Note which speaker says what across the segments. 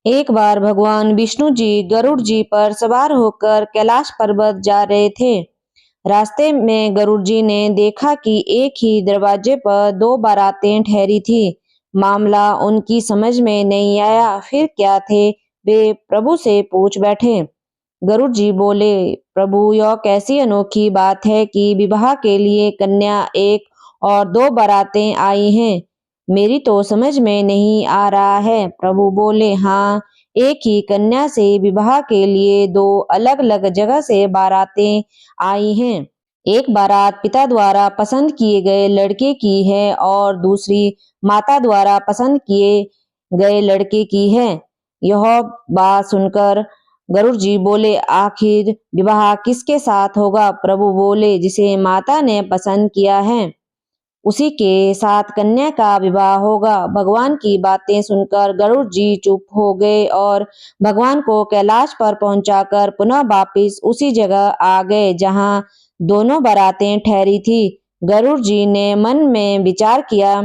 Speaker 1: एक बार भगवान विष्णु जी गरुड़ जी पर सवार होकर कैलाश पर्वत जा रहे थे। रास्ते में गरुड़ जी ने देखा कि एक ही दरवाजे पर दो बारातें ठहरी थी। मामला उनकी समझ में नहीं आया, फिर क्या थे वे प्रभु से पूछ बैठे। गरुड़ जी बोले, प्रभु, यह कैसी अनोखी बात है कि विवाह के लिए कन्या एक और दो बारातें आई हैं। मेरी तो समझ में नहीं आ रहा है। प्रभु बोले, हाँ, एक ही कन्या से विवाह के लिए दो अलग अलग जगह से बारातें आई हैं। एक बारात पिता द्वारा पसंद किए गए लड़के की है और दूसरी माता द्वारा पसंद किए गए लड़के की है। यह बात सुनकर गरुड़ जी बोले, आखिर विवाह किसके साथ होगा? प्रभु बोले, जिसे माता ने पसंद किया है उसी के साथ कन्या का विवाह होगा। भगवान की बातें सुनकर गरुड़ जी चुप हो गए और भगवान को कैलाश पर पहुंचाकर पुनः वापिस उसी जगह आ गए जहां दोनों बारातें ठहरी थी। गरुड़ जी ने मन में विचार किया,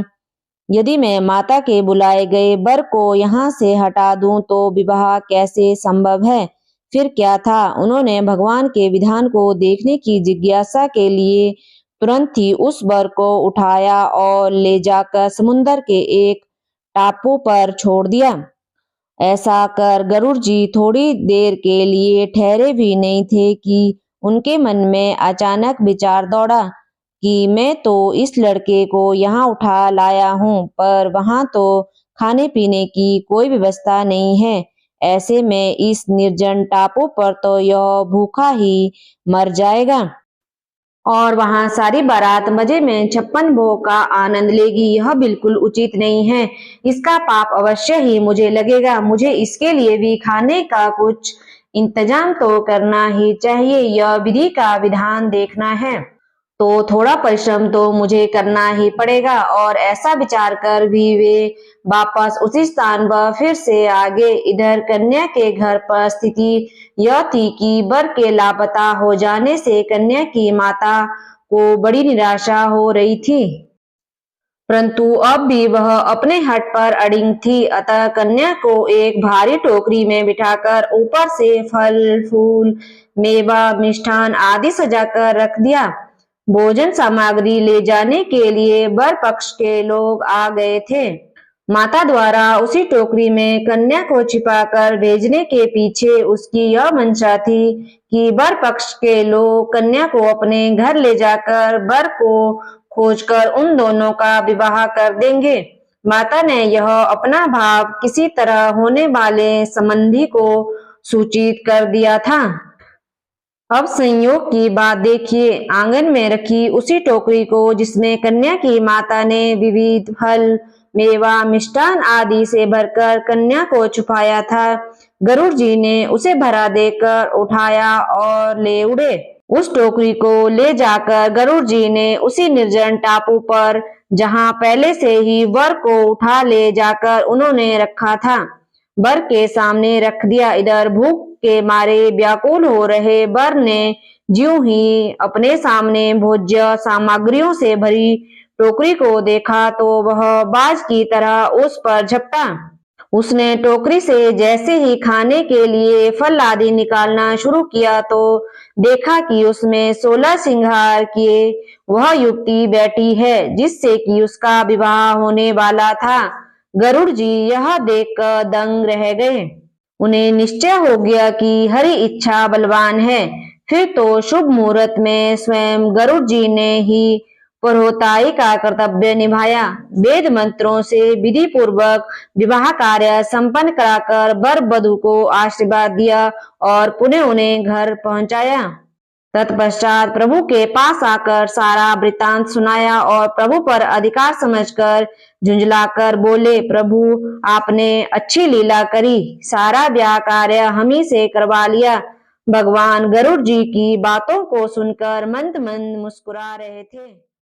Speaker 1: यदि मैं माता के बुलाए गए वर को यहाँ से हटा दूं तो विवाह कैसे संभव है? फिर क्या था? उन्होंने भगवान के विधान को देखने की जिज्ञासा के लिए तुरंत ही उस वर को उठाया और ले जाकर समुन्दर के एक टापू पर छोड़ दिया। ऐसा कर गरुड़ जी थोड़ी देर के लिए ठहरे भी नहीं थे कि उनके मन में अचानक विचार दौड़ा कि मैं तो इस लड़के को यहाँ उठा लाया हूँ, पर वहाँ तो खाने पीने की कोई व्यवस्था नहीं है। ऐसे में इस निर्जन टापू पर तो यह भूखा ही मर जाएगा और वहाँ सारी बारात मजे में 56 भोग का आनंद लेगी। यह बिल्कुल उचित नहीं है। इसका पाप अवश्य ही मुझे लगेगा। मुझे इसके लिए भी खाने का कुछ इंतजाम तो करना ही चाहिए। यह विधि का विधान देखना है तो थोड़ा परिश्रम तो मुझे करना ही पड़ेगा। और ऐसा विचार कर भी वे वापस उसी स्थान पर फिर से आ गए। इधर कन्या के घर पर स्थिति यह थी कि वर के लापता हो जाने से कन्या की माता को बड़ी निराशा हो रही थी, परंतु अब भी वह अपने हट पर अड़िग थी। अतः कन्या को एक भारी टोकरी में बिठाकर ऊपर से फल फूल मेवा मिष्ठान आदि सजाकर रख दिया। भोजन सामग्री ले जाने के लिए वर पक्ष के लोग आ गए थे। माता द्वारा उसी टोकरी में कन्या को छिपाकर भेजने के पीछे उसकी यह मंशा थी कि वर पक्ष के लोग कन्या को अपने घर ले जाकर वर को खोजकर उन दोनों का विवाह कर देंगे। माता ने यह अपना भाव किसी तरह होने वाले संबंधी को सूचित कर दिया था। अब संयोग की बात देखिए। आंगन में रखी उसी टोकरी को जिसमें कन्या की माता ने विविध फल मेवा मिष्ठान आदि से भरकर कन्या को छुपाया था, गरुड़ जी ने उसे भरा देकर उठाया और ले उड़े। उस टोकरी को ले जाकर गरुड़ जी ने उसी निर्जन टापू पर, जहां पहले से ही वर को उठा ले जाकर उन्होंने रखा था, वर के सामने रख दिया। इधर भूख के मारे व्याकुल हो रहे वर ने ज्यों ही अपने सामने भोज्य सामग्रियों से भरी टोकरी को देखा तो वह बाज की तरह उस पर झपटा। उसने टोकरी से जैसे ही खाने के लिए फल आदि निकालना शुरू किया तो देखा कि उसमें 16 श्रृंगार किए वह युवती बैठी है जिससे कि उसका विवाह होने वाला था। गरुड़ जी यह देखकर दंग रह गए। उन्हें निश्चय हो गया कि हरि इच्छा बलवान है। फिर तो शुभ मुहूर्त में स्वयं गरुड़ जी ने ही पुरोहिताई का कर्तव्य निभाया। वेद मंत्रों से विधि पूर्वक विवाह कार्य संपन्न कराकर वर वधू को आशीर्वाद दिया और पुनः उन्हें घर पहुंचाया। तत्पश्चात प्रभु के पास आकर सारा वृत्तांत सुनाया और प्रभु पर अधिकार समझकर झुंझलाकर बोले, प्रभु, आपने अच्छी लीला करी, सारा ब्याह कार्य हम ही से करवा लिया। भगवान गरुड़ जी की बातों को सुनकर मंद मंद मुस्कुरा रहे थे।